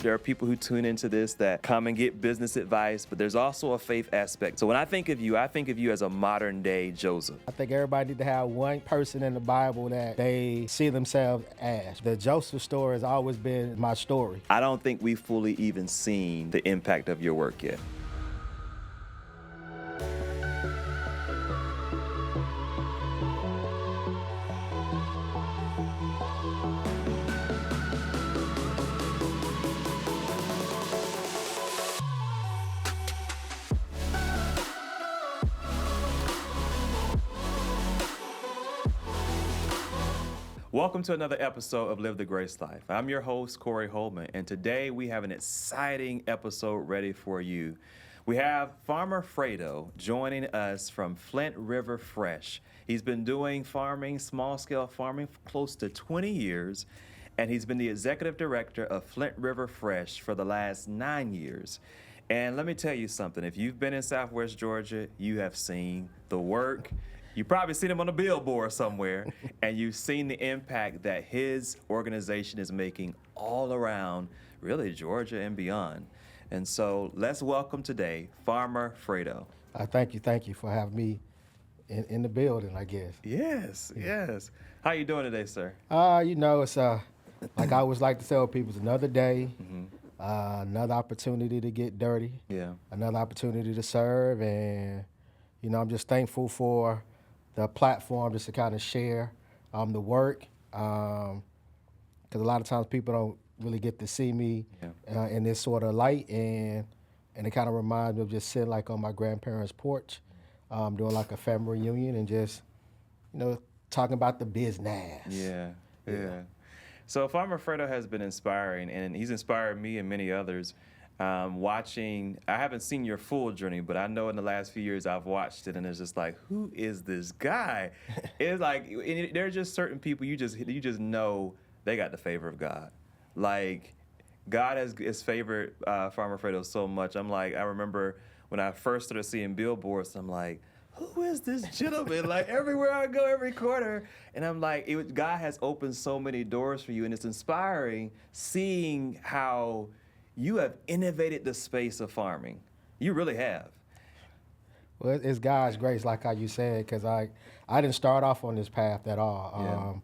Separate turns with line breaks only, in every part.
There are people who tune into this that come and get business advice, but there's also a faith aspect. So when I think of you as a modern day Joseph.
I think everybody need to have one person in the Bible that they see themselves as. The Joseph story has always been my story.
I don't think we've fully even seen the impact of your work yet. Welcome to another episode of Live the Grace Life. I'm your host, Corey Holman, and today we have an exciting episode ready for you. We have Farmer Fredo joining us from Flint River Fresh. He's been doing farming, small-scale farming, for close to 20 years, and he's been the executive director of Flint River Fresh for the last 9 years. And let me tell you something. If you've been in Southwest Georgia, you have seen the work. You've probably seen him on a billboard somewhere, and you've seen the impact that his organization is making all around, really, Georgia and beyond. And so let's welcome today Farmer Fredo.
Thank you for having me in the building, I guess.
Yes. How you doing today, sir?
It's like I always like to tell people, it's another day, another opportunity to get dirty, another opportunity to serve, and, I'm just thankful for the platform just to kind of share the work, because a lot of times people don't really get to see me in this sort of light, and it kind of reminds me of just sitting like on my grandparents' porch, doing like a family reunion and just, talking about the business.
Yeah. So Farmer Fredo has been inspiring, and he's inspired me and many others. Watching, I haven't seen your full journey, but I know in the last few years I've watched it, and it's just like, who is this guy? It's like, there are just certain people you just know they got the favor of God. Like, God has favored Farmer Fredo so much. I remember when I first started seeing billboards, I'm like, who is this gentleman? Like, everywhere I go, every corner. And I'm like, God has opened so many doors for you, and it's inspiring seeing how you have innovated the space of farming. You really have.
Well, it's God's grace, like how you said, because I didn't start off on this path at all.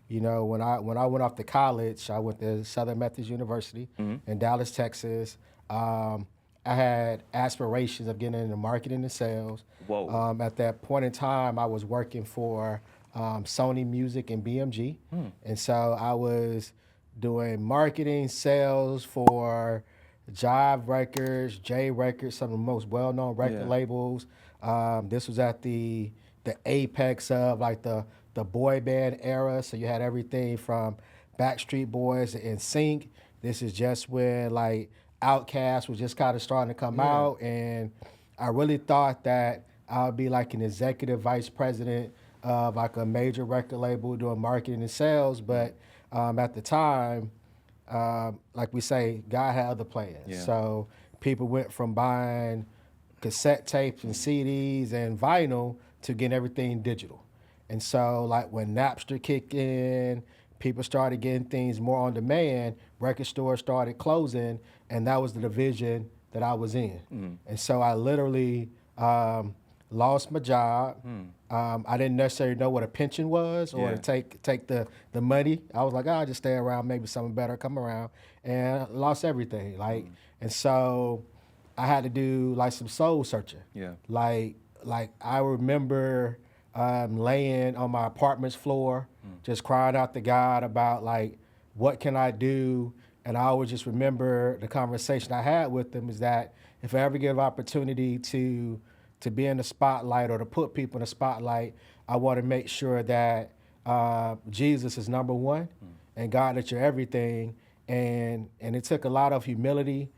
When I went off to college, I went to Southern Methodist University in Dallas, Texas. I had aspirations of getting into marketing and sales.
Whoa.
At that point in time, I was working for Sony Music and BMG. And so I was doing marketing, sales for Jive Records, J Records, some of the most well-known record labels. This was at the apex of like the boy band era. So you had everything from Backstreet Boys and NSYNC. This is just when like Outkast was just kind of starting to come out, and I really thought that I would be like an executive vice president of like a major record label doing marketing and sales, but at the time, like we say, God had other plans.
Yeah.
So people went from buying cassette tapes and CDs and vinyl to getting everything digital. And so like when Napster kicked in, people started getting things more on demand, record stores started closing, and that was the division that I was in. And so I literally lost my job. I didn't necessarily know what a pension was or to take the money. I was like, I'll just stay around, maybe something better come around, and I lost everything. And so I had to do like some soul searching. Like I remember laying on my apartment's floor, just crying out to God about like, what can I do? And I always just remember the conversation I had with him is that if I ever get an opportunity to be in the spotlight or to put people in the spotlight, I want to make sure that Jesus is number one and God that you're everything. And it took a lot of humility,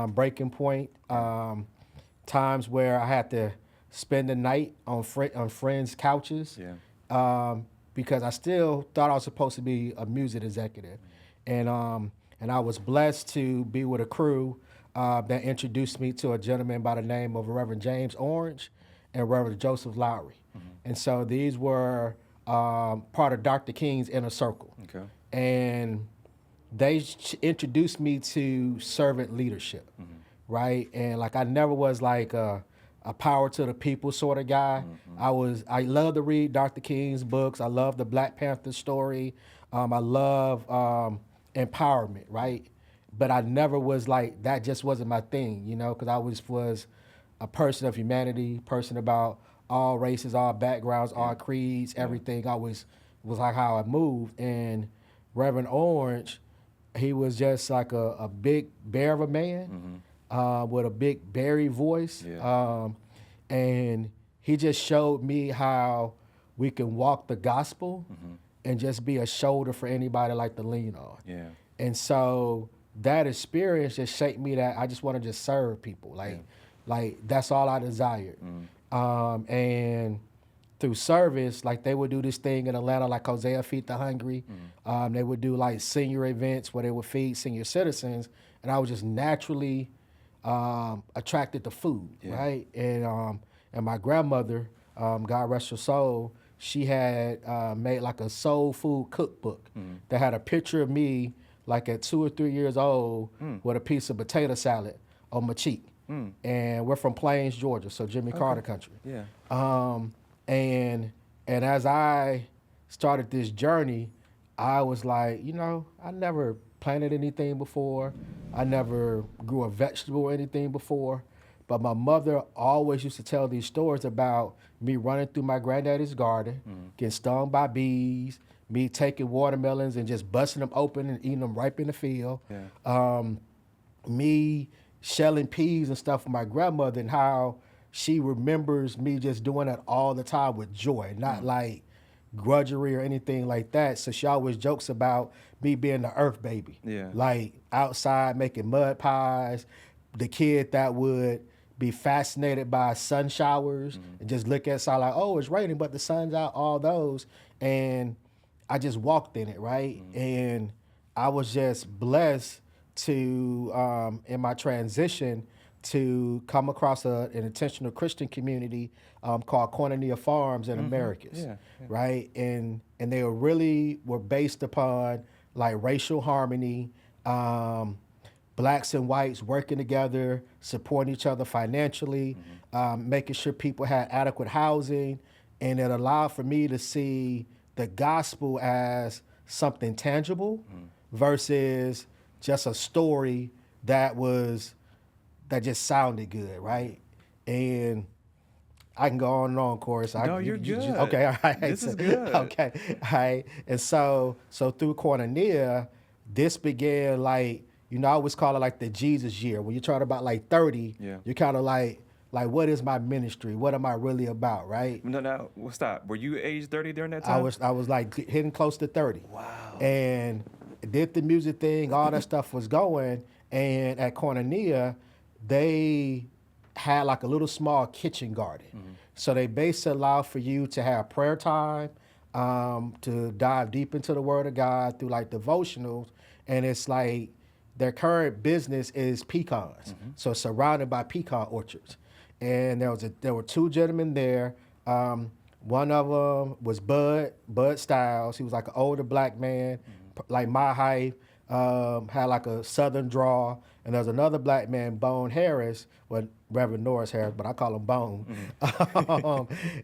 breaking point, times where I had to spend the night on friends' couches because I still thought I was supposed to be a music executive. And I was blessed to be with a crew that introduced me to a gentleman by the name of Reverend James Orange and Reverend Joseph Lowry. And so these were part of Dr. King's inner circle.
Okay.
And they introduced me to servant leadership, right? And like I never was like a power to the people sort of guy. I love to read Dr. King's books. I love the Black Panther story. I love empowerment, right? But I never was like that. Just wasn't my thing, you know, because I was a person of humanity, person about all races, all backgrounds, all creeds, everything. Always was like how I moved. And Reverend Orange, he was just like a big bear of a man with a big berry voice. And he just showed me how we can walk the gospel and just be a shoulder for anybody like to lean on.
Yeah.
And so that experience just shaped me that I just want to just serve people. Like that's all I desired. And through service, like they would do this thing in Atlanta, like Hosea Feed the Hungry. They would do like senior events where they would feed senior citizens. And I was just naturally attracted to food, right? And my grandmother, God rest her soul, she had made like a soul food cookbook that had a picture of me like at 2 or 3 years old with a piece of potato salad on my cheek. And we're from Plains, Georgia, so Jimmy Carter country.
Yeah.
And as I started this journey, I was like, you know, I never planted anything before. I never grew a vegetable or anything before. But my mother always used to tell these stories about me running through my granddaddy's garden, getting stung by bees, me taking watermelons and just busting them open and eating them ripe in the field. Me shelling peas and stuff for my grandmother, and how she remembers me just doing that all the time with joy, not like grudgery or anything like that. So she always jokes about me being the earth baby. Like outside making mud pies, the kid that would be fascinated by sun showers and just look at outside like, oh, it's raining, but the sun's out, all those. And I just walked in it, right? And I was just blessed to, in my transition, to come across an intentional Christian community called Koinonia Farms in Americas, right? And they were based upon like racial harmony, blacks and whites working together, supporting each other financially, making sure people had adequate housing, and it allowed for me to see the gospel as something tangible versus just a story that just sounded good, right? And I can go on and on, Corey. So
No, you're good.
Okay, all right.
This is good.
Okay, all right. And so through Koinonia, this began like, you know, I always call it like the Jesus year. When you're talking about like 30, you're kind of like, what is my ministry? What am I really about, right?
No, well, stop. Were you age 30 during that time?
I was like hitting close to 30.
Wow.
And did the music thing, all that stuff was going. And at Koinonia, they had like a little small kitchen garden. So they basically allow for you to have prayer time, to dive deep into the Word of God through like devotionals. And it's like their current business is pecans. So it's surrounded by pecan orchards. And there were two gentlemen there. One of them was Bud Styles. He was like an older black man, like my height, had like a southern drawl. And there was another black man, Bone Harris, well, Reverend Norris Harris, but I call him Bone.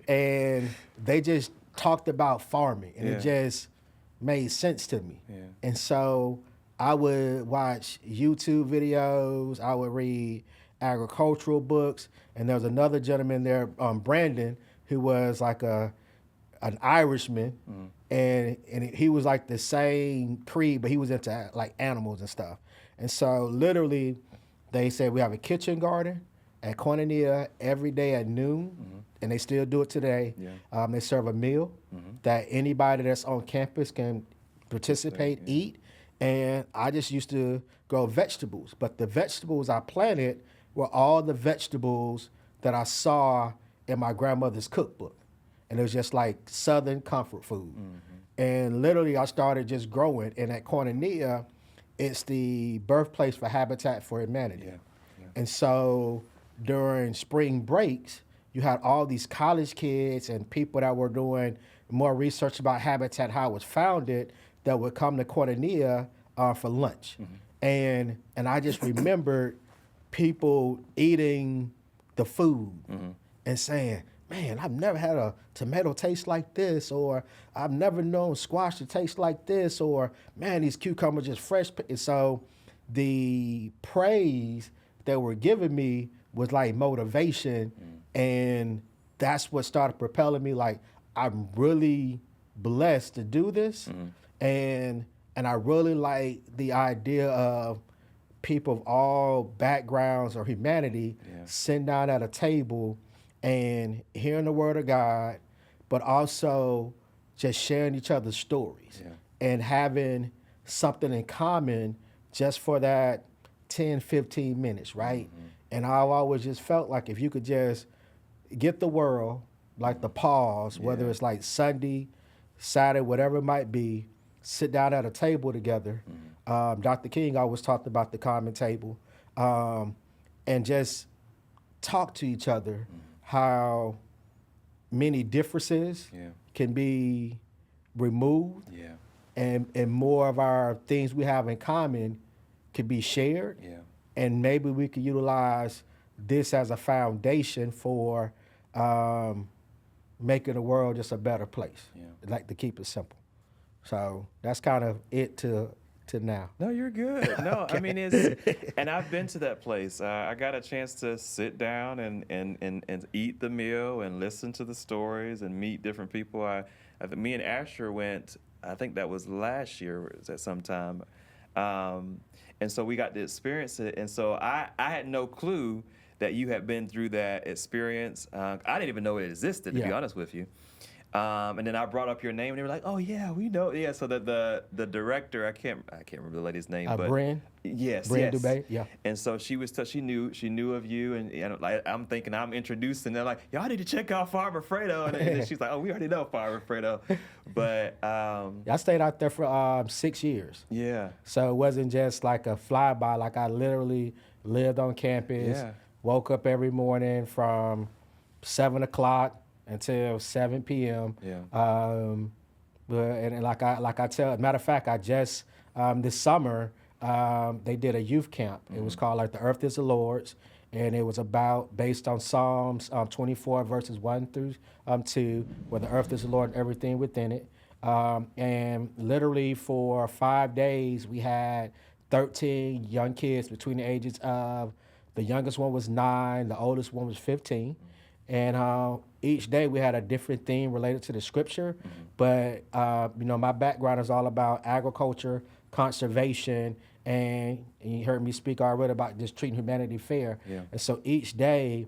And they just talked about farming, and it just made sense to me. And so I would watch YouTube videos, I would read agricultural books, and there was another gentleman there, Brandon, who was like an Irishman, and he was like the same creed, but he was into like animals and stuff. And so literally, they said we have a kitchen garden at Koinonia every day at noon, and they still do it today. They serve a meal that anybody that's on campus can participate, eat. And I just used to grow vegetables, but the vegetables I planted were all the vegetables that I saw in my grandmother's cookbook. And it was just like Southern comfort food. And literally I started just growing. And at Koinonia, it's the birthplace for Habitat for Humanity. And so during spring breaks, you had all these college kids and people that were doing more research about Habitat, how it was founded, that would come to Koinonia for lunch, and I just remembered people eating the food and saying, "Man, I've never had a tomato taste like this," or "I've never known squash to taste like this," or "Man, these cucumbers just fresh." And so the praise they were giving me was like motivation, and that's what started propelling me. Like, I'm really blessed to do this, and I really like the idea of people of all backgrounds or humanity sitting down at a table and hearing the word of God, but also just sharing each other's stories and having something in common just for that 10, 15 minutes, right? And I've always just felt like if you could just get the world, like the pause, whether it's like Sunday, Saturday, whatever it might be, sit down at a table together. Dr. King always talked about the common table, and just talk to each other how many differences can be removed, and more of our things we have in common could be shared, and maybe we could utilize this as a foundation for making the world just a better place. Like, to keep it simple. So that's kind of it to now.
No, you're good. No, I mean, it's, and I've been to that place. I got a chance to sit down and eat the meal and listen to the stories and meet different people. Me and Asher went, I think that was last year at some time. And so we got to experience it. And so I had no clue that you had been through that experience. I didn't even know it existed, to be honest with you. And then I brought up your name, and they were like, "Oh yeah, we know." Yeah, so the director, I can't remember the lady's name, but
Brand.
Yes,
Brand
yes.
Dubé, yeah.
And so she knew of you, and like, I'm thinking I'm introduced, and they're like, "Y'all need to check out Farmer Fredo," and then she's like, "Oh, we already know Farmer Fredo," but
I stayed out there for 6 years.
yeah,
So it wasn't just like a flyby. Like, I literally lived on campus. Woke up every morning from 7 o'clock until 7 p.m. And like I tell, matter of fact, I just this summer they did a youth camp. It was called like The Earth is the Lord's, and it was based on Psalms 24 verses 1 through 2, where the earth is the Lord and everything within it. And literally for 5 days, we had 13 young kids between the ages of, the youngest one was 9, the oldest one was 15. And each day we had a different theme related to the scripture. But, my background is all about agriculture, conservation, and you heard me speak already about just treating humanity fair. And so each day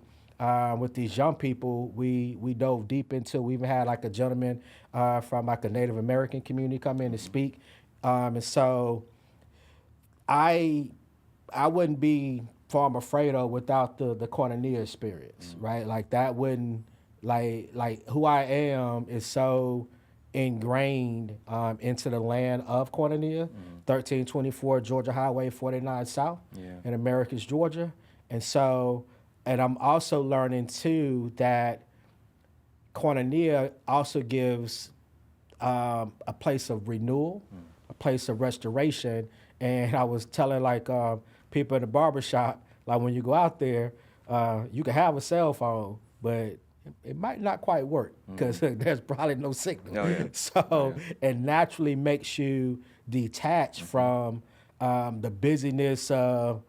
with these young people, we dove deep into, we even had like a gentleman from like a Native American community come in to speak. And so I wouldn't be Farmer Fredo without the koinonia experience, right? Like, that wouldn't, like who I am is so ingrained into the land of koinonia, 1324 Georgia Highway 49 South in Americus, Georgia. And so, and I'm also learning too that koinonia also gives a place of renewal, a place of restoration. And I was telling people in the barbershop, like, when you go out there, you can have a cell phone, but it might not quite work because there's probably no signal. So it naturally makes you detach from the busyness of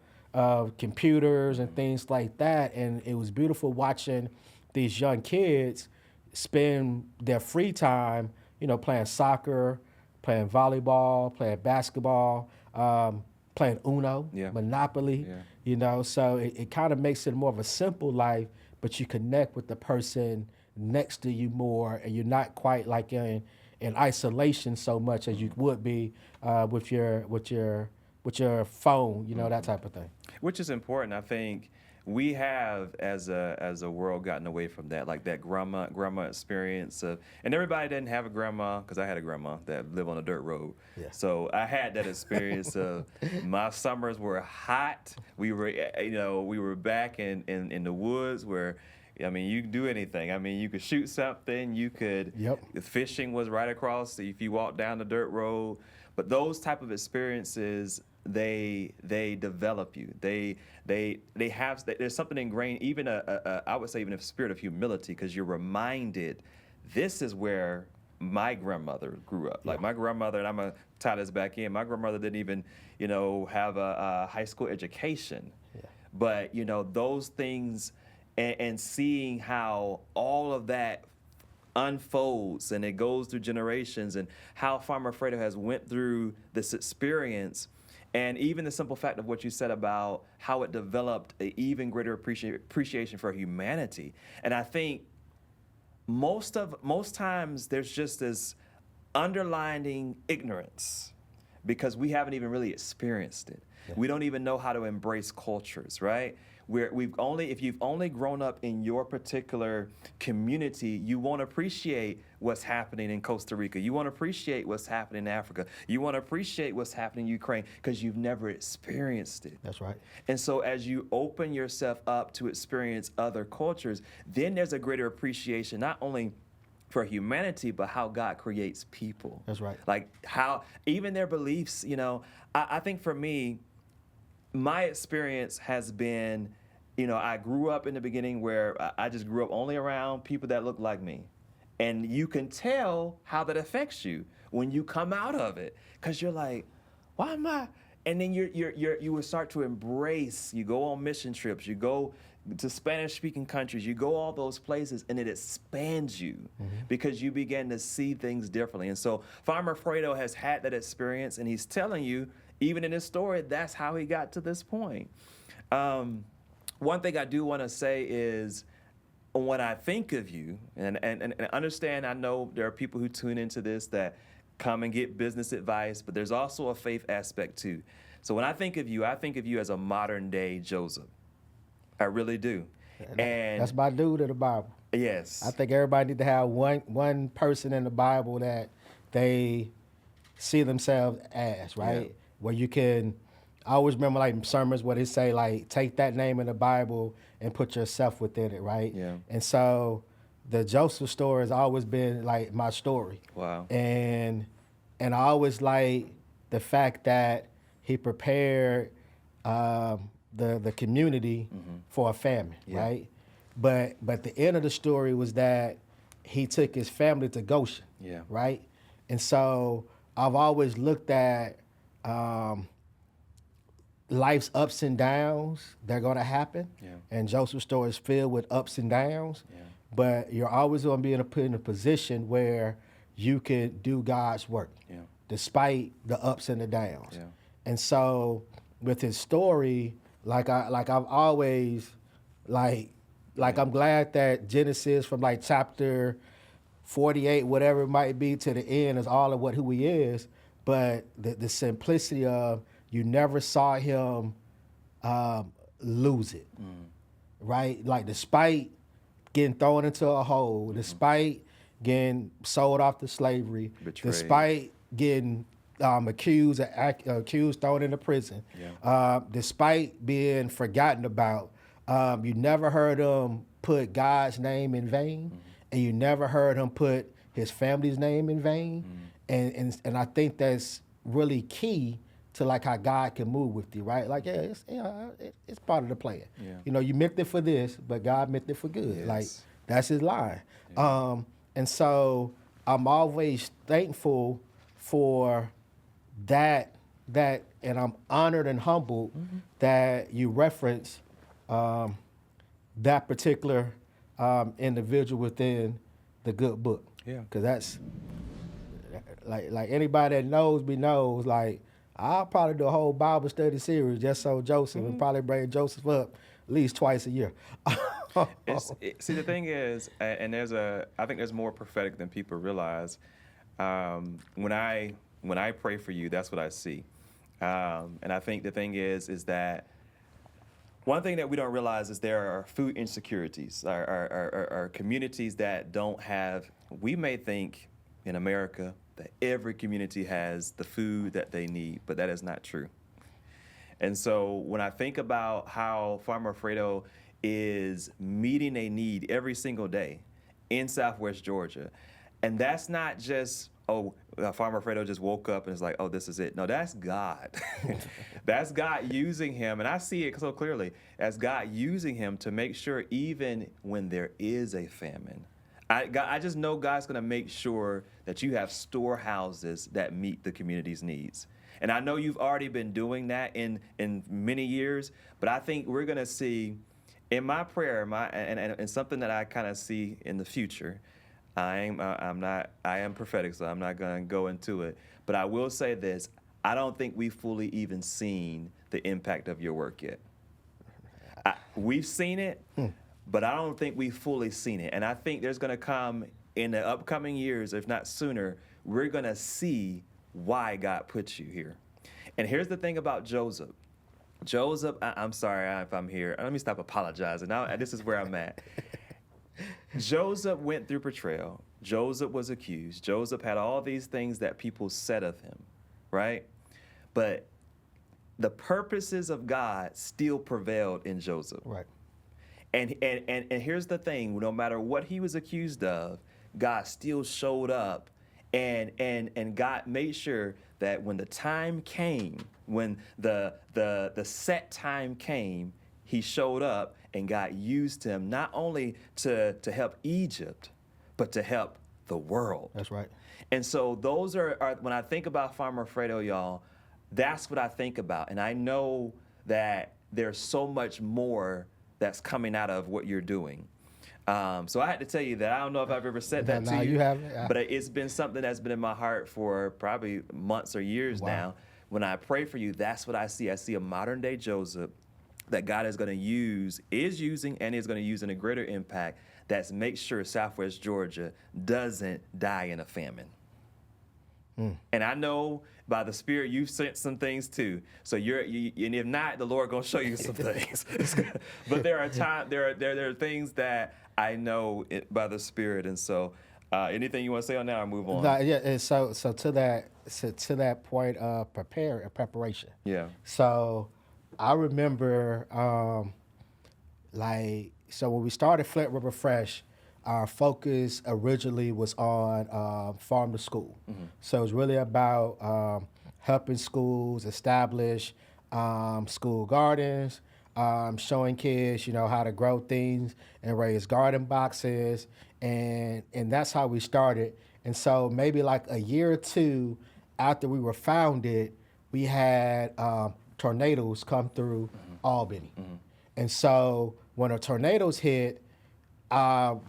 computers and things like that. And it was beautiful watching these young kids spend their free time, playing soccer, playing volleyball, playing basketball, playing Uno, Monopoly, so it kind of makes it more of a simple life, but you connect with the person next to you more, and you're not quite like in isolation so much as you would be with your phone, that type of thing.
Which is important. I think we have, as a world, gotten away from that, like that grandma experience of, and everybody didn't have a grandma, because I had a grandma that lived on a dirt road. So I had that experience of, my summers were hot. We were back in the woods where, I mean, you could do anything. I mean, you could shoot something. You could. The fishing was right across if you walked down the dirt road. But those type of experiences, they develop you. They have, there's something ingrained, even I would say even a spirit of humility, because you're reminded, this is where my grandmother grew up. Like my grandmother, and I'm gonna tie this back in. My grandmother didn't even, have a high school education.
Yeah.
But those things, and seeing how all of that unfolds and it goes through generations, and how Farmer Fredo has went through this experience, and even the simple fact of what you said about how it developed an even greater appreciation for humanity. And I think most times there's just this underlining ignorance because we haven't even really experienced it. Yeah. We don't even know how to embrace cultures, right? If you've only grown up in your particular community, you won't appreciate what's happening in Costa Rica. You won't appreciate what's happening in Africa. You won't appreciate what's happening in Ukraine because you've never experienced it.
That's right.
And so as you open yourself up to experience other cultures, then there's a greater appreciation, not only for humanity, but how God creates people.
That's right.
Like how even their beliefs, I think for me, my experience has been, I grew up in the beginning where I just grew up only around people that look like me. And you can tell how that affects you when you come out of it. Because you're like, why am I? And then you will start to embrace, you go on mission trips, you go to Spanish-speaking countries, you go all those places, and it expands you because you begin to see things differently. And so Farmer Fredo has had that experience, and he's telling you, even in his story, that's how he got to this point. One thing I do want to say is, when I think of you, and understand, I know there are people who tune into this that come and get business advice, but there's also a faith aspect too. So when I think of you as a modern day Joseph. I really do. And
that's my dude in the Bible.
Yes.
I think everybody need to have one person in the Bible that they see themselves as, right? Yeah. Where you can, I always remember like sermons where they say like, take that name in the Bible and put yourself within it, right?
Yeah.
And so the Joseph story has always been like my story.
Wow.
And I always like the fact that he prepared the community for a famine, right? But the end of the story was that he took his family to Goshen, right? And so I've always looked at life's ups and downs. They're going to happen, and Joseph's story is filled with ups and downs. But you're always going to be in a position where you can do God's work, despite the ups and the downs. And so with his story, like I've always I'm glad that Genesis from like chapter 48, whatever it might be, to the end is all of who he is. But the simplicity of you never saw him lose it, right? Like despite getting thrown into a hole, despite getting sold off to slavery,
betrayed,
despite getting accused, thrown into prison, despite being forgotten about, you never heard him put God's name in vain, and you never heard him put his family's name in vain, and I think that's really key to like how God can move with you, right? Like, it's part of the plan. You meant it for this, but God meant it for good.
Yes.
Like that's his line. And so I'm always thankful for that, and I'm honored and humbled that you reference that particular individual within the good book. Because that's like anybody that knows me knows, like I'll probably do a whole Bible study series just so Joseph, and probably bring Joseph up at least twice a year.
See, the thing is, and I think there's more prophetic than people realize. When I pray for you, that's what I see. And I think the thing is that one thing that we don't realize is there are food insecurities, are communities that don't have, we may think in America that every community has the food that they need, but that is not true. And so when I think about how Farmer Fredo is meeting a need every single day in Southwest Georgia, and that's not just, Farmer Fredo just woke up and is like, oh, this is it. No, that's God. That's God using him. And I see it so clearly as God using him to make sure even when there is a famine, I just know God's going to make sure that you have storehouses that meet the community's needs. And I know you've already been doing that in many years, but I think we're going to see in my prayer, and something that I kind of see in the future. I am prophetic, so I'm not going to go into it. But I will say this: I don't think we've fully even seen the impact of your work yet. We've seen it, but I don't think we've fully seen it. And I think there's going to come in the upcoming years, if not sooner, we're going to see why God put you here. And here's the thing about Joseph. Joseph, I'm sorry if I'm here. Let me stop apologizing. Now, this is where I'm at. Joseph went through betrayal. Joseph was accused. Joseph had all these things that people said of him, right? But the purposes of God still prevailed in Joseph.
Right.
And here's the thing: no matter what he was accused of, God still showed up, and God made sure that when the time came, when the set time came, he showed up, and God used him not only to help Egypt, but to help the world.
That's right.
And so those are when I think about Farmer Fredo, y'all, that's what I think about. And I know that there's so much more that's coming out of what you're doing. So I had to tell you that. I don't know if I've ever said that to you.
You haven't.
But it's been something that's been in my heart for probably months or years now. When I pray for you, that's what I see. I see a modern day Joseph that God is going to use, is using, and is going to use in a greater impact. That's make sure Southwest Georgia doesn't die in a famine. And I know by the Spirit you've sent some things too. So and if not, the Lord gonna show you some things. But there are things that I know by the Spirit, and so anything you want to say on that, or move on?
Yeah. And so to that point of preparation.
Yeah.
So I remember so when we started Flint River Fresh, our focus originally was on farm to school. Mm-hmm. So it was really about helping schools establish school gardens, showing kids, how to grow things and raise garden boxes, and that's how we started. And so maybe like a year or two after we were founded, we had tornadoes come through Albany. Mm-hmm. And so when the tornadoes hit,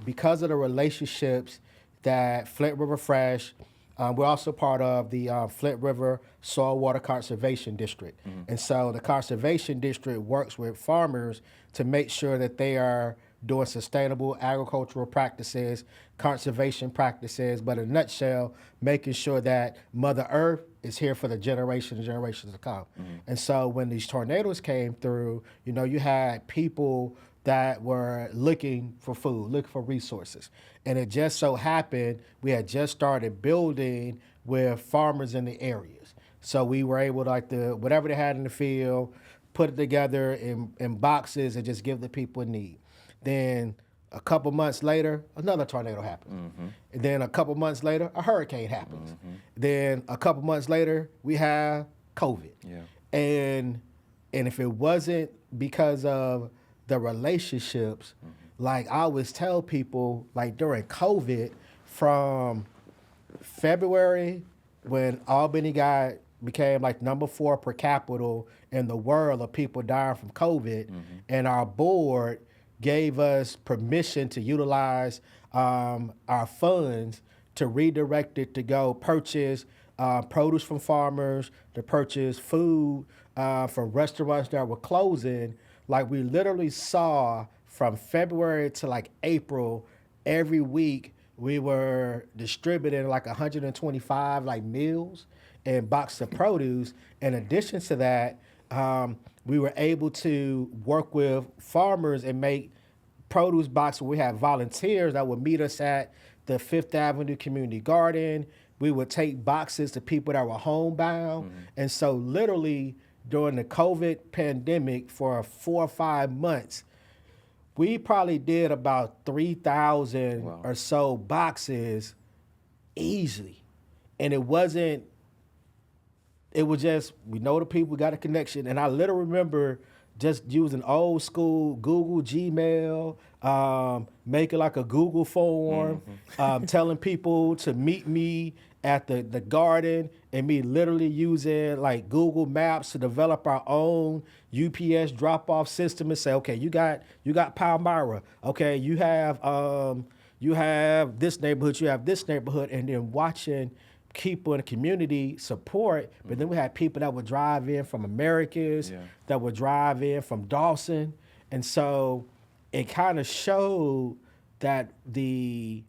because of the relationships that Flint River Fresh, we're also part of the Flint River Soil Water Conservation District. Mm-hmm. And so the Conservation District works with farmers to make sure that they are doing sustainable agricultural practices, conservation practices, but in a nutshell, making sure that Mother Earth is here for the generations and generations to come. Mm-hmm. And so when these tornadoes came through, you had people that were looking for food, looking for resources. And it just so happened we had just started building with farmers in the areas. So we were able to, whatever they had in the field, put it together in boxes and just give the people in need. Then a couple months later, another tornado happened. Mm-hmm. And then a couple months later, a hurricane happens. Mm-hmm. Then a couple months later, we have COVID. Yeah. And if it wasn't because of the relationships, like I always tell people, like during COVID, from February when Albany became like number 4 per capita in the world of people dying from COVID, and our board gave us permission to utilize our funds to redirect it to go purchase produce from farmers, to purchase food from restaurants that were closing. Like we literally saw from February to like April, every week we were distributing like 125 like meals and boxes of produce. In addition to that, we were able to work with farmers and make produce boxes. We had volunteers that would meet us at the Fifth Avenue Community Garden. We would take boxes to people that were homebound. Mm-hmm. And so literally during the COVID pandemic for 4 or 5 months, we probably did about 3,000 or so boxes easily. And it was just, we know the people, we got a connection. And I literally remember just using old school Google Gmail, making like a Google form, telling people to meet me at the garden, and me literally using like Google Maps to develop our own UPS drop-off system and say, okay, you got Palmyra, okay, you have this neighborhood, you have this neighborhood, and then watching people in the community support. But then we had people that would drive in from Americas, that would drive in from Dawson, and so it kind of showed that the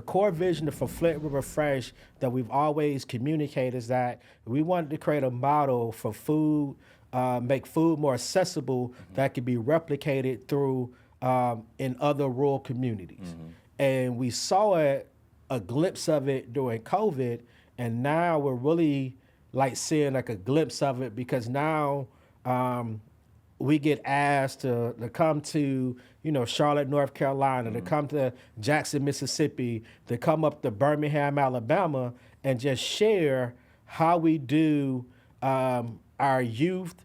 core vision for Flint River Fresh that we've always communicated is that we wanted to create a model for food, make food more accessible that could be replicated through in other rural communities. And we saw a glimpse of it during COVID, and now we're really like seeing like a glimpse of it, because now we get asked to come to, Charlotte, North Carolina, to come to Jackson, Mississippi, to come up to Birmingham, Alabama, and just share how we do our youth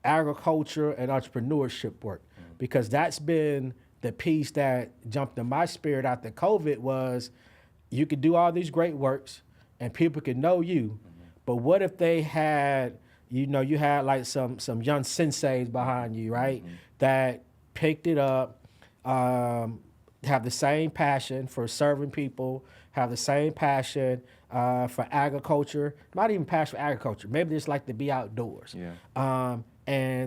agriculture and entrepreneurship work. Because that's been the piece that jumped in my spirit after COVID was, you could do all these great works and people could know you, but what if they had, you had like some young senseis behind you, right? That picked it up, have the same passion for serving people, have the same passion for agriculture, not even passion for agriculture, maybe they just like to be outdoors. And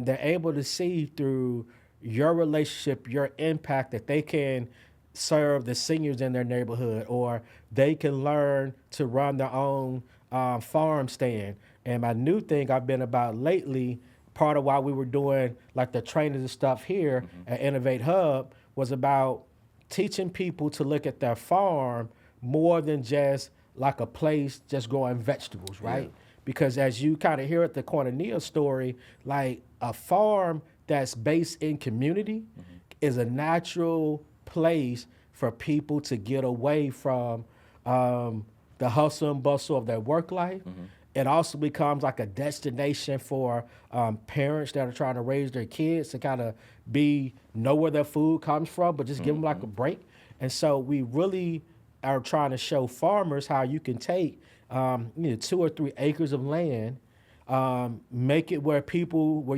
they're able to see through your relationship, your impact, that they can serve the seniors in their neighborhood, or they can learn to run their own farm stand. And my new thing I've been about lately, part of why we were doing like the trainings and stuff here at Innovate Hub, was about teaching people to look at their farm more than just like a place just growing vegetables, right? Because as you kind of hear at the Cornelia story, like a farm that's based in community is a natural place for people to get away from the hustle and bustle of their work life. It also becomes like a destination for parents that are trying to raise their kids to kind of know where their food comes from, but just give them like a break. And so we really are trying to show farmers how you can take 2 or 3 acres of land, make it where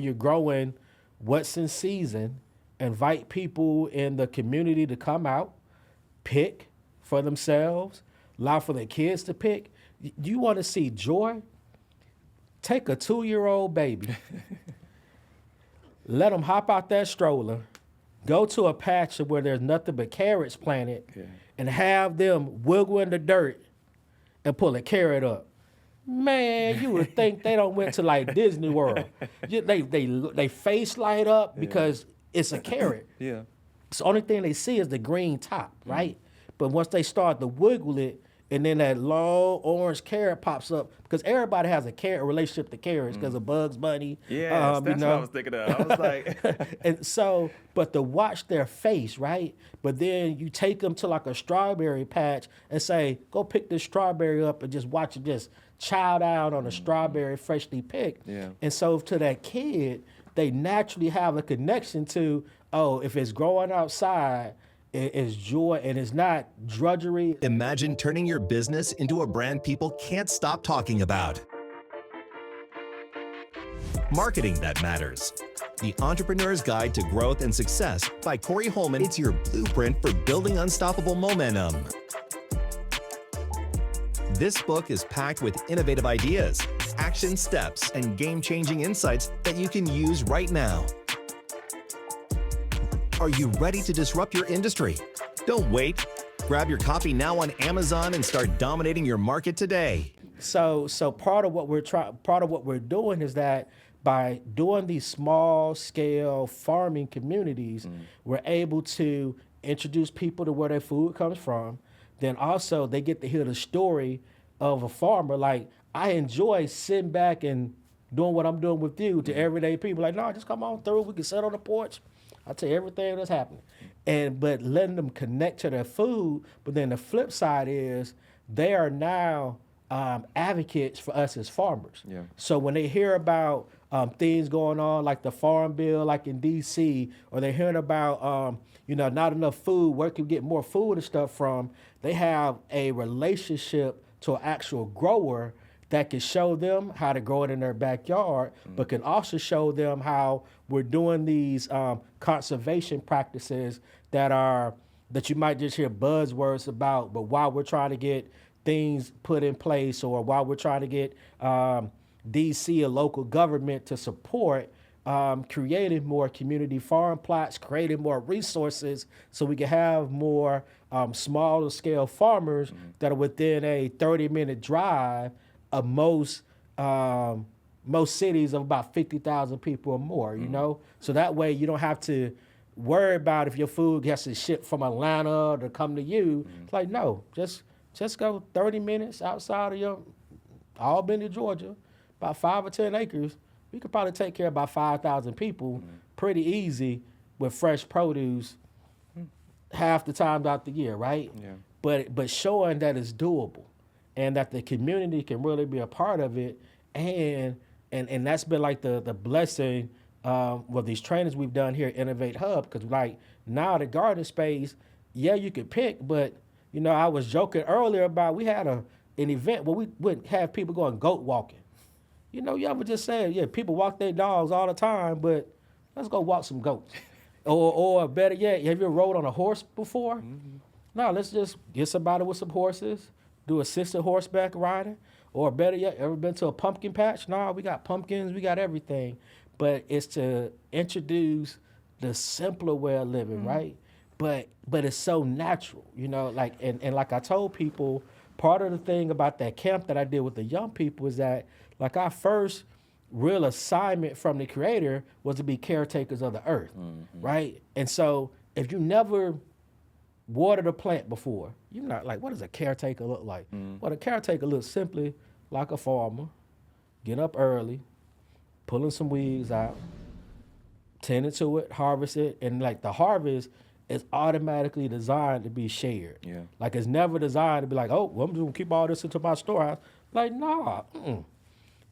you're growing what's in season, invite people in the community to come out, pick for themselves, allow for their kids to pick. You want to see joy? Take a 2-year-old baby, let them hop out that stroller, go to a patch where there's nothing but carrots planted, and have them wiggle in the dirt and pull a carrot up. Man, you would think they don't went to like Disney World. They face light up because it's a carrot. So the only thing they see is the green top, right? But once they start to wiggle it, and then that long orange carrot pops up, because everybody has a relationship to carrots because of Bugs Bunny.
That's what I was thinking of. I was like,
and so, but to watch their face, right? But then you take them to like a strawberry patch and say, go pick this strawberry up, and just watch it just chow down on a strawberry freshly picked. And so to that kid, they naturally have a connection to, if it's growing outside, it's joy and it's not drudgery.
Imagine turning your business into a brand people can't stop talking about. Marketing that matters. The Entrepreneur's Guide to Growth and Success by Corey Holman. It's your blueprint for building unstoppable momentum. This book is packed with innovative ideas, action steps, and game-changing insights that you can use right now. Are you ready to disrupt your industry? Don't wait. Grab your copy now on Amazon and start dominating your market today.
So part of what we're doing is that by doing these small scale farming communities, we're able to introduce people to where their food comes from. Then also they get to hear the story of a farmer. Like, I enjoy sitting back and doing what I'm doing with you to everyday people. Like, no, just come on through. We can sit on the porch. I tell you everything that's happening. But letting them connect to their food. But then the flip side is they are now advocates for us as farmers.
Yeah.
So when they hear about things going on like the Farm Bill, like in D.C., or they're hearing about not enough food, where can we get more food and stuff from, they have a relationship to an actual grower that can show them how to grow it in their backyard, but can also show them how we're doing these conservation practices that you might just hear buzzwords about, but while we're trying to get things put in place, or while we're trying to get DC, a local government, to support creating more community farm plots, creating more resources so we can have more smaller scale farmers that are within a 30-minute drive of most cities of about 50,000 people or more, you know? So that way you don't have to worry about if your food gets to ship from Atlanta to come to you. It's like, no, just go 30 minutes outside of your Albany, Georgia, about 5 or 10 acres. We could probably take care of about 5,000 people pretty easy with fresh produce half the time out the year, right?
Yeah.
But showing that it's doable and that the community can really be a part of it, and that's been like the blessing with these trainings we've done here at Innovate Hub, because like now the garden space, yeah, you could pick, but I was joking earlier about we had an event where we would have people going goat walking. You ever just said, yeah, people walk their dogs all the time, but let's go walk some goats. Or better yet, have you ever rode on a horse before? No, let's just get somebody with some horses, do assisted horseback riding. Or better yet, ever been to a pumpkin patch? No, we got pumpkins, we got everything. But it's to introduce the simpler way of living, right? But it's so natural, like, and like I told people, part of the thing about that camp that I did with the young people is that, like, our first real assignment from the Creator was to be caretakers of the earth, right? And so if you never watered a plant before, you're not like, what does a caretaker look like? Well, a caretaker looks simply like a farmer, get up early, pulling some weeds out, tending to it, harvest it, and like the harvest is automatically designed to be shared.
Yeah.
Like it's never designed to be like, oh, well, I'm just gonna keep all this into my storehouse. Like, nah.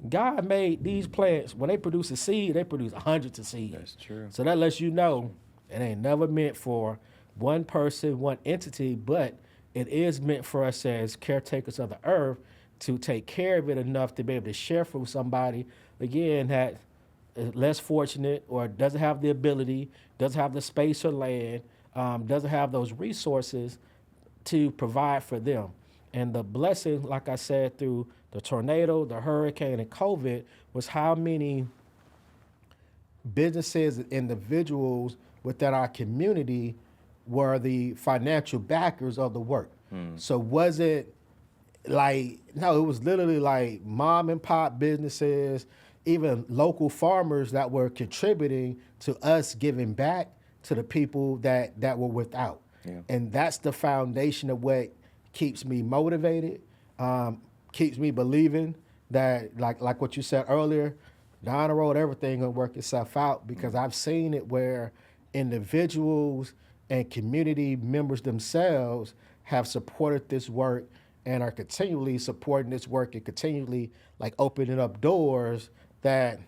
God made these plants, when they produce a seed, they produce hundreds of seeds.
That's true.
So that lets you know it ain't never meant for one person, one entity, but it is meant for us as caretakers of the earth to take care of it enough to be able to share with somebody, again, that is less fortunate or doesn't have the ability, doesn't have the space or land, doesn't have those resources to provide for them. And the blessing, like I said, through the tornado, the hurricane, and COVID was how many businesses and individuals within our community were the financial backers of the work. So was it like, no, it was literally like mom and pop businesses, even local farmers that were contributing to us giving back to the people that were without.
Yeah.
And that's the foundation of what keeps me motivated, keeps me believing that, like what you said earlier, down the road, everything gonna work itself out, because I've seen it where individuals and community members themselves have supported this work and are continually supporting this work and continually like opening up doors that,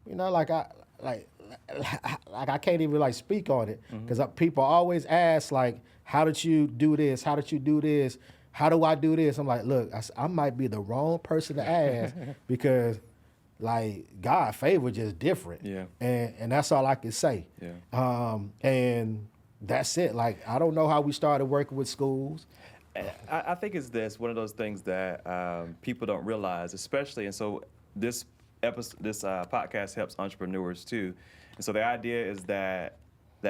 like I can't even like speak on it, because people always ask like, how did you do this? How did you do this? How do I do this? I'm like, look, I might be the wrong person to ask because like God favor just different.
Yeah.
And that's all I can say.
Yeah.
And that's it. Like, I don't know how we started working with schools.
I think it's one of those things that people don't realize, especially, and so this podcast helps entrepreneurs too. And so the idea is that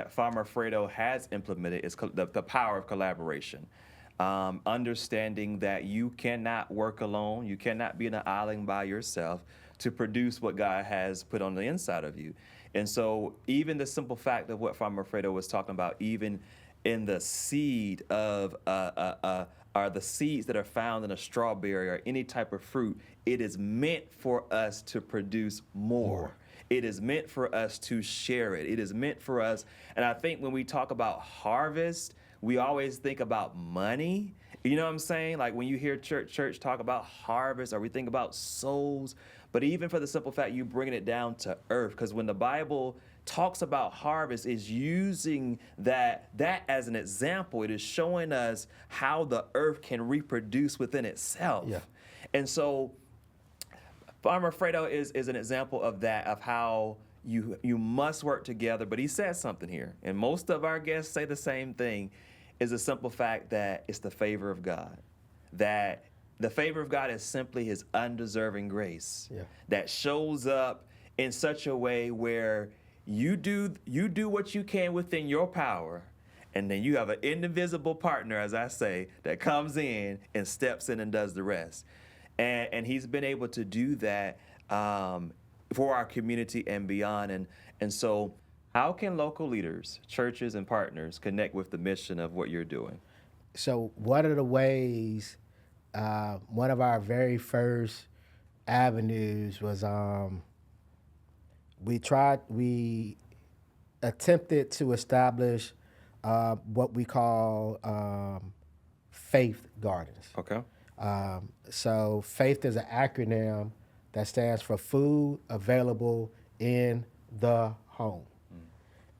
Farmer Fredo has implemented is the power of collaboration. Understanding that you cannot work alone, you cannot be in an island by yourself to produce what God has put on the inside of you. And so even the simple fact of what Farmer Fredo was talking about, even in the seed of are the seeds that are found in a strawberry or any type of fruit, it is meant for us to produce more. It is meant for us to share it. It is meant for us. And I think when we talk about harvest, we always think about money. You know what I'm saying? Like when you hear church talk about harvest, or we think about souls. But even for the simple fact you bringing it down to earth, because when the Bible talks about harvest, is using that as an example. It is showing us how the earth can reproduce within itself.
Yeah.
And so Farmer Fredo is an example of that, of how you must work together. But he says something here, and most of our guests say the same thing, is the simple fact that it's the favor of God. That the favor of God is simply his undeserving grace that shows up in such a way where you do what you can within your power, and then you have an indivisible partner, as I say, that comes in and steps in and does the rest. And he's been able to do that for our community and beyond. And so how can local leaders, churches, and partners connect with the mission of what you're doing?
So one of the ways, one of our very first avenues was we attempted to establish what we call faith gardens.
Okay.
So faith is an acronym that stands for food available in the home.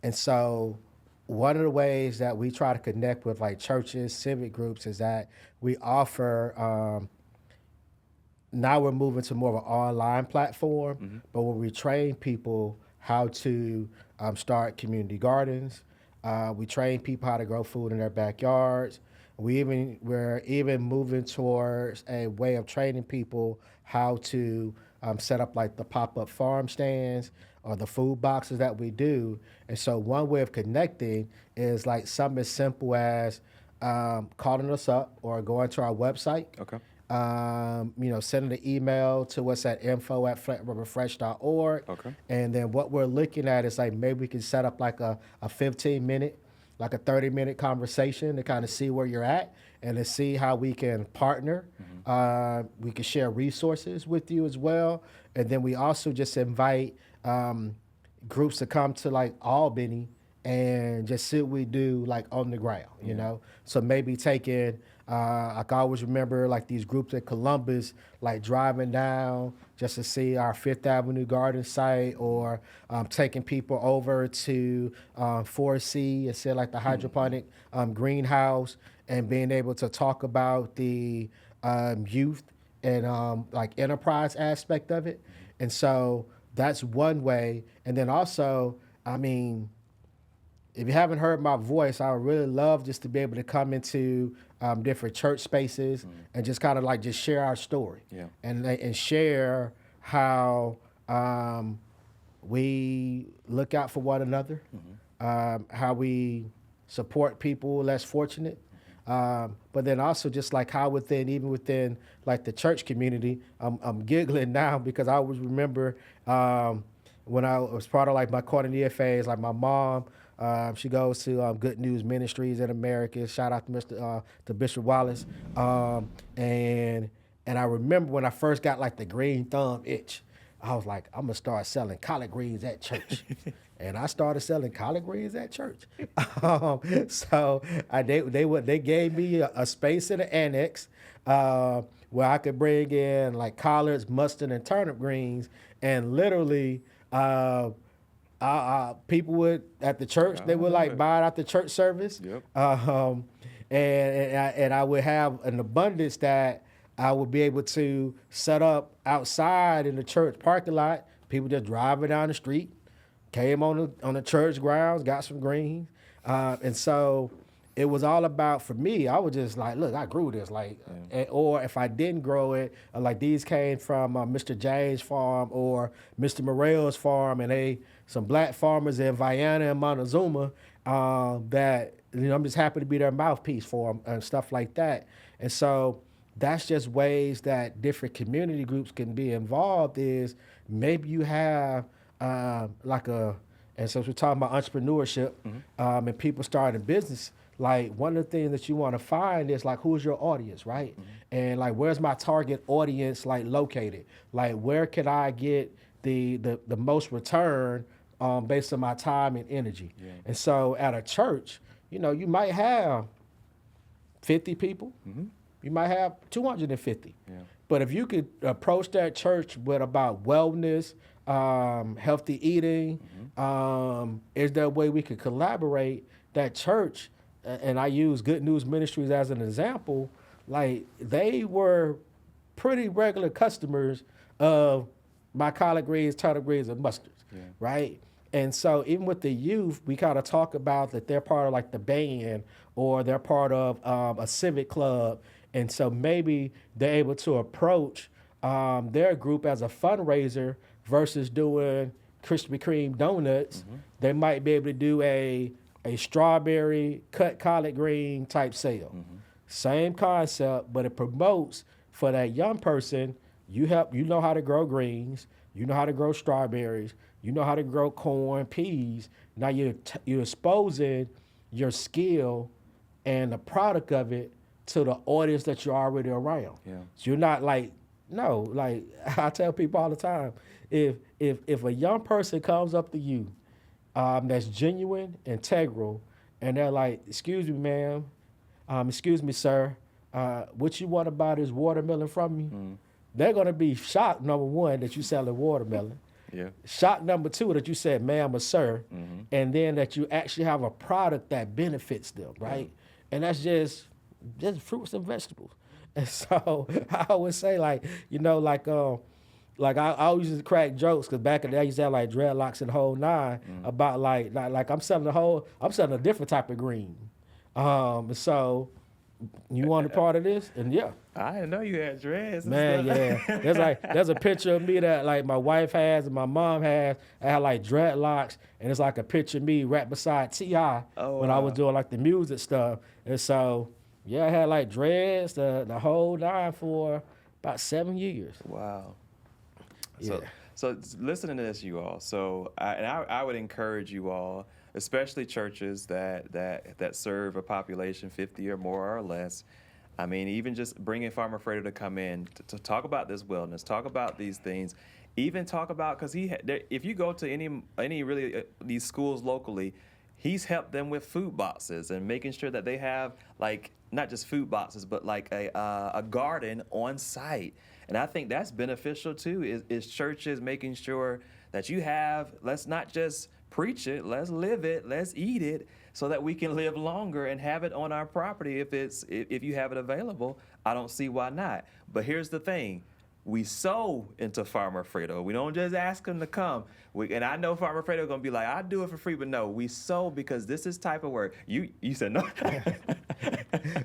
And so one of the ways that we try to connect with like churches, civic groups, is that we offer, now we're moving to more of an online platform, but where we train people how to start community gardens. We train people how to grow food in their backyards. We're even moving towards a way of training people how to set up like the pop-up farm stands or the food boxes that we do. And so one way of connecting is like something as simple as calling us up or going to our website.
Okay.
Sending an email to us at info@flintriverfresh.org.
Okay.
And then what we're looking at is like maybe we can set up like a 15-minute, like a 30-minute conversation to kind of see where you're at and to see how we can partner. We can share resources with you as well. And then we also just invite groups to come to like Albany and just see what we do like on the ground, you know? So maybe taking, I can always remember like these groups at Columbus, like driving down just to see our Fifth Avenue garden site, or taking people over to 4C and see like the hydroponic greenhouse, and being able to talk about the youth and like enterprise aspect of it. And so that's one way. And then also, I mean, if you haven't heard my voice, I would really love just to be able to come into different church spaces and just kind of like just share our story and share how we look out for one another, how we support people less fortunate, but then also just like how even within like the church community, I'm giggling now because I always remember when I was part of like my koinonia phase, like my mom, she goes to Good News Ministries in America. Shout out to Bishop Wallace. And I remember when I first got like the green thumb itch, I was like, I'm gonna start selling collard greens at church. And I started selling collard greens at church. So they gave me a space in the annex where I could bring in like collards, mustard, and turnip greens, and literally people would at the church, they would like buy it at the church service. And I would have an abundance that I would be able to set up outside in the church parking lot. People just driving down the street, came on the church grounds, got some greens. And so it was all about, for me, I was just like, look, I grew this. Like, or if I didn't grow it, like these came from Mr. James' farm or Mr. Morel's farm, and some black farmers in Vienna and Montezuma that, I'm just happy to be their mouthpiece for them and stuff like that. And so that's just ways that different community groups can be involved. Is maybe you have and since we're talking about entrepreneurship and people starting a business, like one of the things that you want to find is like, who's your audience, right? And like, where's my target audience like located? Like, where can I get the most return based on my time and energy.
Yeah.
And so at a church, you might have 50 people, you might have 250.
Yeah.
But if you could approach that church with about wellness, healthy eating, is there a way we could collaborate? That church, and I use Good News Ministries as an example, like they were pretty regular customers of my collard greens, turnip greens, and mustards, right? And so even with the youth, we kind of talk about that they're part of like the band or they're part of a civic club. And so maybe they're able to approach their group as a fundraiser versus doing Krispy Kreme donuts. They might be able to do a strawberry cut collard green type sale. Same concept, but it promotes for that young person. You know how to grow greens, you know how to grow strawberries, you know how to grow corn, peas. Now you're exposing your skill and the product of it to the audience that you're already around.
Yeah.
So you're not like I tell people all the time, if a young person comes up to you that's genuine, integral, and they're like, excuse me, ma'am, excuse me, sir, what you want to buy this watermelon from me? They're going to be shocked, number one, that you selling watermelon.
Yeah.
Shock number two, that you said ma'am or sir, and then that you actually have a product that benefits them, right? And that's just fruits and vegetables. And so I always say, like I always used to crack jokes, because back in the day I used to have like dreadlocks and the whole nine, about like I'm selling a different type of green. So you want a part of this? And yeah.
I didn't know you had dreads.
Man, yeah. There's a picture of me that like my wife has and my mom has. I had like dreadlocks, and it's like a picture of me right beside T.I. when I was doing like the music stuff. And so, yeah, I had like dreads, the whole nine for about 7 years.
Wow.
Yeah.
So listening to this, you all. So I would encourage you all, especially churches that serve a population 50 or more or less. I mean, even just bringing Farmer Fredo to come in to talk about this wellness, talk about these things, even talk about, because if you go to any really these schools locally, he's helped them with food boxes and making sure that they have like not just food boxes, but like a garden on site. And I think that's beneficial too, is churches making sure that you have, let's not just preach it, let's live it, let's eat it, so that we can live longer and have it on our property. If you have it available, I don't see why not. But here's the thing. We sow into Farmer Fredo. We don't just ask him to come. And I know Farmer Fredo going to be like, I'll do it for free, but no, we sow because this is type of work. You said no.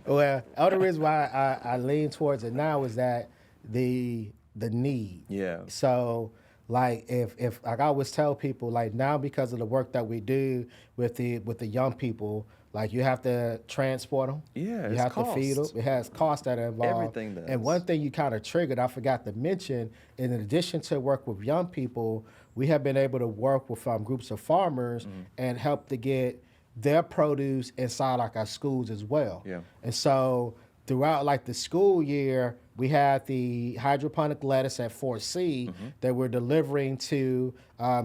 Well, the other reason why I lean towards it now is that the need.
Yeah.
So like if like I always tell people, like now because of the work that we do with the young people, like you have to transport them.
Yeah,
you
it's
have
cost.
to feed them. It has costs that are involved.
Everything does.
And one thing you kind of triggered, I forgot to mention, in addition to work with young people, we have been able to work with groups of farmers and help to get their produce inside like our schools as well.
Yeah.
And so throughout like the school year, we had the hydroponic lettuce at Fort C that we're delivering to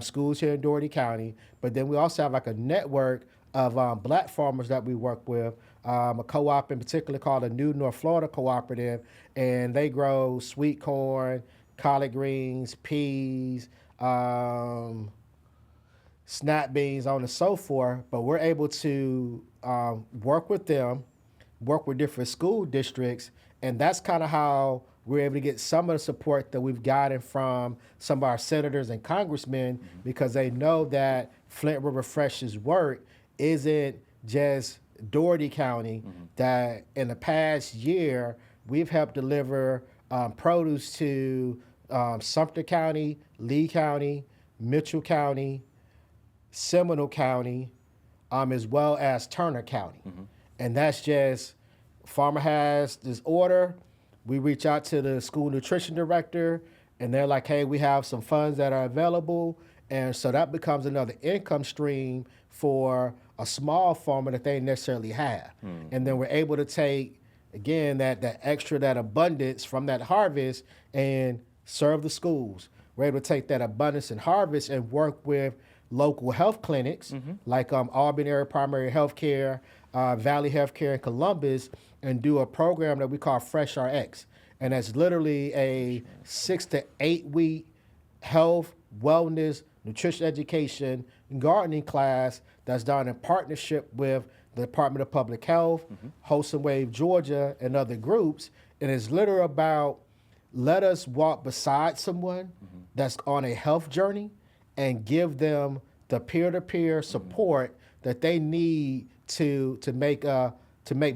schools here in Dougherty County. But then we also have like a network of black farmers that we work with, a co-op in particular called the New North Florida Cooperative, and they grow sweet corn, collard greens, peas, snap beans, on and so forth. But we're able to work with them, work with different school districts, and that's kind of how we're able to get some of the support that we've gotten from some of our senators and congressmen, because they know that Flint River Fresh's work isn't just Dougherty County, that in the past year, we've helped deliver produce to Sumter County, Lee County, Mitchell County, Seminole County, as well as Turner County. And that's just, farmer has this order, we reach out to the school nutrition director, and they're like, hey, we have some funds that are available. And so that becomes another income stream for a small farmer that they didn't necessarily have. And then we're able to take, again, that extra, that abundance from that harvest and serve the schools. we're able to take that abundance and harvest and work with local health clinics like Albany Area Primary Health Care, Valley Healthcare in Columbus, and do a program that we call Fresh RX. And that's literally a 6 to 8 week health, wellness, nutrition education, gardening class that's done in partnership with the Department of Public Health, Wholesome Wave Georgia, and other groups. And it's literally about let us walk beside someone that's on a health journey and give them the peer-to-peer support that they need to make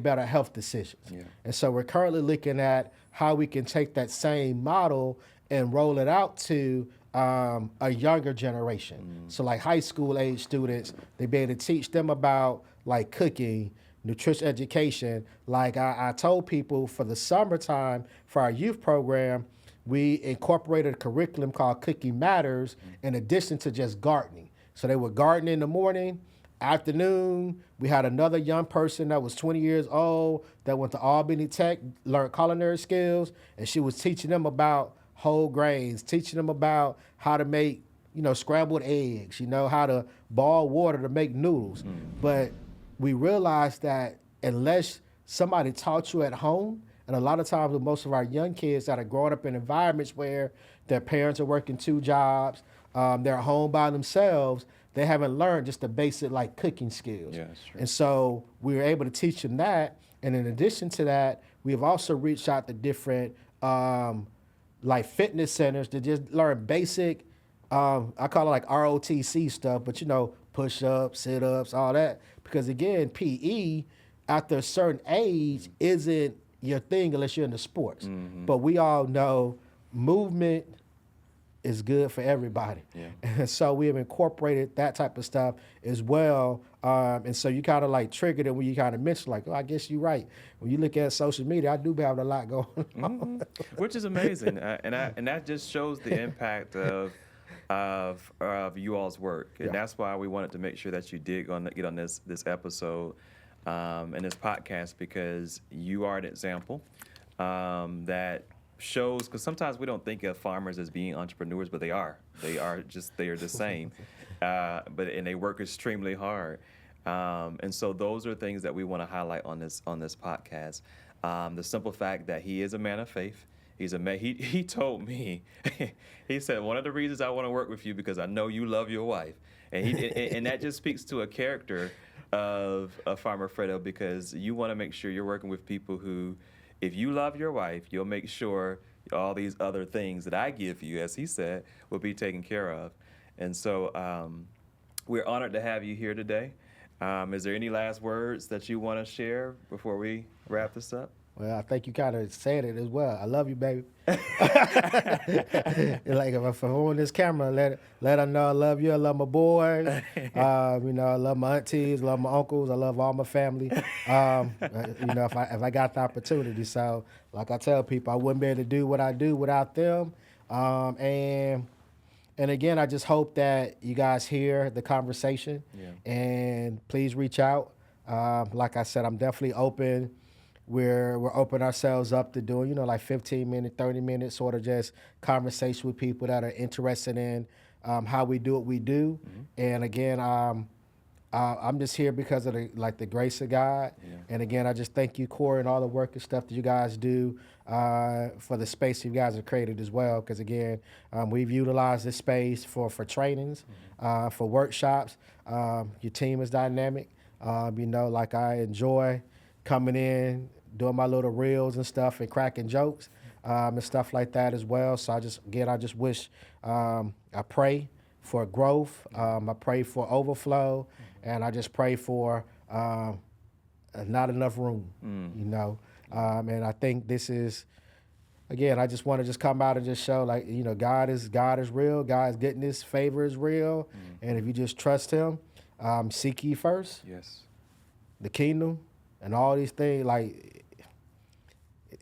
better health decisions. Yeah. And so we're currently looking at how we can take that same model and roll it out to a younger generation. So like high school age students, they be able to teach them about like cooking, nutrition education. Like I told people for the summertime for our youth program, we incorporated a curriculum called Cooking Matters in addition to just gardening. So they would garden in the morning, afternoon, we had another young person that was 20 years old that went to Albany Tech, learned culinary skills, and she was teaching them about whole grains, teaching them about how to make, scrambled eggs, how to boil water to make noodles. But we realized that unless somebody taught you at home, and a lot of times with most of our young kids that are growing up in environments where their parents are working 2 jobs, they're home by themselves, they haven't learned just the basic like cooking skills.
Yeah, that's true.
And so we were able to teach them that. And in addition to that, we have also reached out to different like fitness centers to just learn basic, I call it like ROTC stuff, but push-ups, sit-ups, all that. Because again, PE, after a certain age, isn't your thing unless you're in the sports. But we all know movement is good for everybody. Yeah. And so we have incorporated that type of stuff as well. And so you kind of like triggered it when you kind of mentioned like, oh, I guess you're right. When you look at social media, I do have a lot going on.
Which is amazing. And that just shows the impact of you all's work. And that's why we wanted to make sure that you did get on this episode and this podcast, because you are an example that shows, because sometimes we don't think of farmers as being entrepreneurs, but they are the same, and they work extremely hard, and so those are things that we want to highlight on this podcast. The simple fact that he is a man of faith. He told me, he said, one of the reasons I want to work with you because I know you love your wife, and that just speaks to a character of Farmer Fredo, because you want to make sure you're working with people who, if you love your wife, you'll make sure all these other things that I give you, as he said, will be taken care of. And so we're honored to have you here today. Is there any last words that you want to share before we wrap this up?
Well, I think you kind of said it as well. I love you, baby. Like if I'm on this camera, let her know I love you. I love my boys. I love my aunties, love my uncles. I love all my family. If I got the opportunity. So, like I tell people, I wouldn't be able to do what I do without them. And again, I just hope that you guys hear the conversation. Yeah. And please reach out. Like I said, I'm definitely open. We're opening ourselves up to doing, like 15-minute, 30-minute sort of just conversation with people that are interested in how we do what we do. And again, I'm just here because of the grace of God. Yeah. And again, I just thank you, Corey, and all the work and stuff that you guys do for the space you guys have created as well. Because again, we've utilized this space for trainings, for workshops. Your team is dynamic. Like I enjoy coming in, doing my little reels and stuff and cracking jokes and stuff like that as well. So I just wish, I pray for growth. I pray for overflow, and I just pray for not enough room, and I think this is, again, I just want to just come out and just show God is real. God's goodness, favor is real. And if you just trust him, seek ye first.
Yes.
The kingdom. And all these things,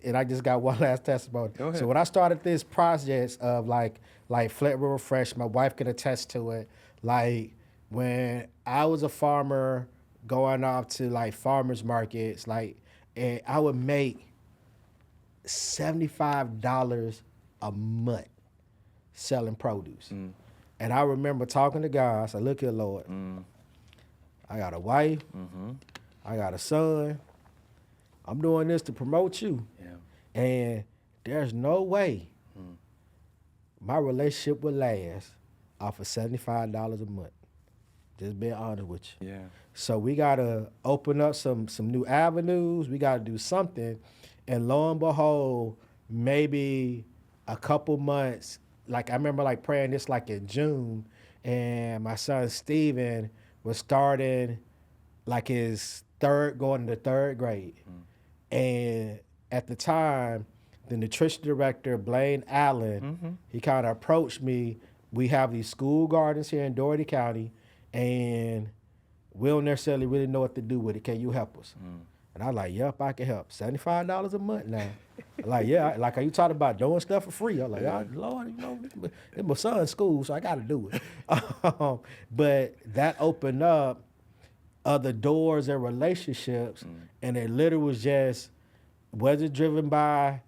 and I just got one last testimony.
Go ahead.
So when I started this process of like Flint River Fresh, my wife can attest to it. Like when I was a farmer going off to farmers markets, and I would make $75 a month. selling produce. And I remember talking to God. I said, look here, Lord. I got a wife. I got a son. I'm doing this to promote you.
Yeah.
And there's no way my relationship will last off of $75 a month. Just being honest with you.
Yeah.
So we got to open up some new avenues. We got to do something. And lo and behold, maybe a couple months, like I remember like praying this like in June, and my son Steven was starting like his going into third grade. And at the time, the nutrition director, Blaine Allen, he kind of approached me. We have these school gardens here in Dougherty County, and we don't necessarily really know what to do with it. Can you help us? And I was like, yep, I can help. $75 a month now. Like, yeah, like, are you talking about doing stuff for free? I'm like, oh, Lord, you know, it's my son's school, so I got to do it. But that opened up other doors and relationships, and it literally was just, was it driven by,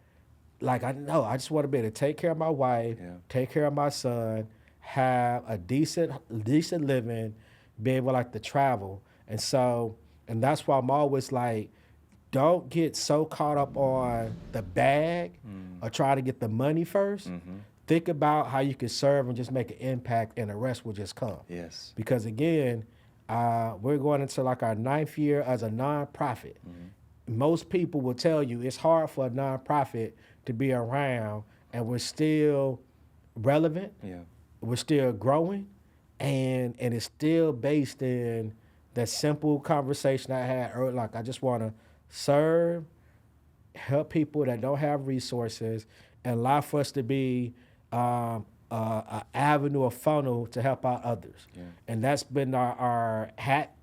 like, I just want to be able to take care of my wife, take care of my son, have a decent living, be able like to travel. And so, and that's why I'm always like, don't get so caught up on the bag or try to get the money first. Think about how you can serve and just make an impact, and the rest will just come.
Yes.
Because again, we're going into like our 9th year as a nonprofit. Most people will tell you it's hard for a nonprofit to be around, and we're still relevant.
Yeah.
We're still growing, and it's still based in that simple conversation I had earlier. Like, I just want to serve, help people that don't have resources, and allow for us to be an avenue, a funnel to help out others.
Yeah.
And that's been our hat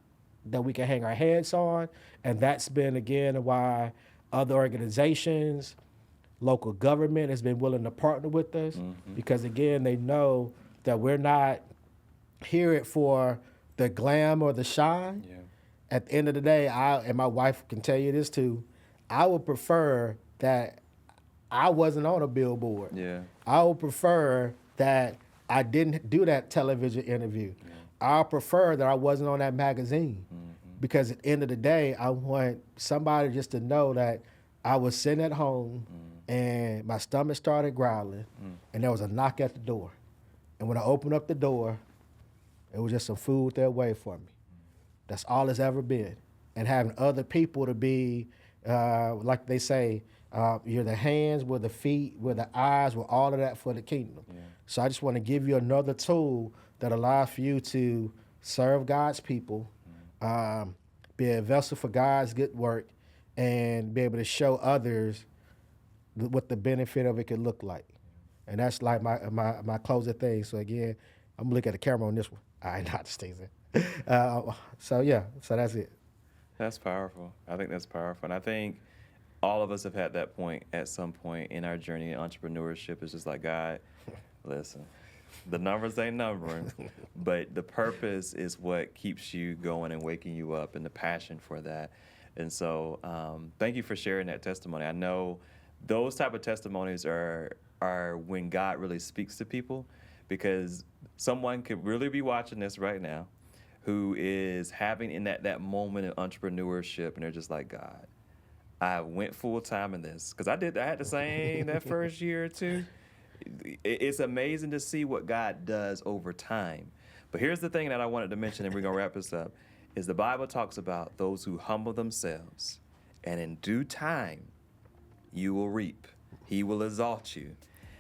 that we can hang our heads on. And that's been, again, why other organizations, local government has been willing to partner with us, because, again, they know that we're not here for the glam or the shine.
Yeah.
At the end of the day, and my wife can tell you this too, I would prefer that I wasn't on a billboard.
Yeah.
I would prefer that I didn't do that television interview. I prefer that I wasn't on that magazine. Because at the end of the day, I want somebody just to know that I was sitting at home and my stomach started growling and there was a knock at the door. And when I opened up the door, it was just some food there waiting for me. That's all it's ever been. And having other people to be, like they say, you're the hands, we're the feet, we're the eyes, we're all of that for the kingdom. Yeah. So I just want to give you another tool that allows for you to serve God's people, be a vessel for God's good work, and be able to show others what the benefit of it could look like. And that's like my closing thing. So again, I'm gonna look at the camera on this one. I not just teasing. So that's it.
That's powerful. I think that's powerful. And I think all of us have had that point at some point in our journey in entrepreneurship. It's just like, God, listen, the numbers ain't numbering, but the purpose is what keeps you going and waking you up, and the passion for that. And so thank you for sharing that testimony. I know those type of testimonies are when God really speaks to people, because someone could really be watching this right now who is having in that moment of entrepreneurship, and they're just like, God, I went full time in this, because I had the same that first year or two. It's amazing to see what God does over time. But here's the thing that I wanted to mention, and we're going to wrap this up, is the Bible talks about those who humble themselves, and in due time, you will reap. He will exalt you.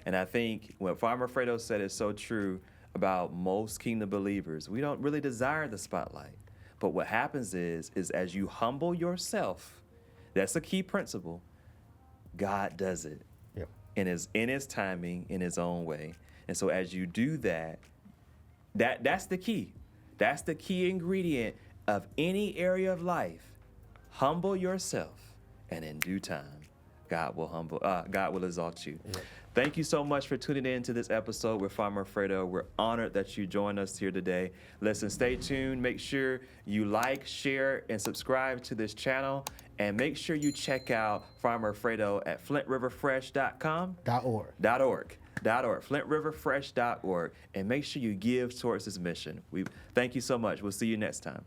And I think what Farmer Fredo said is so true about most kingdom believers. We don't really desire the spotlight. But what happens is as you humble yourself, that's a key principle, God does it.
Yep.
In his timing, in his own way. And so as you do that's the key. That's the key ingredient of any area of life. Humble yourself, and in due time, God will exalt you. Yep. Thank you so much for tuning in to this episode with Farmer Fredo. We're honored that you joined us here today. Listen, stay tuned. Make sure you like, share, and subscribe to this channel. And make sure you check out Farmer Fredo at flintriverfresh.com.
.org.
FlintRiverFresh.org, and make sure you give towards this mission. We thank you so much. We'll see you next time.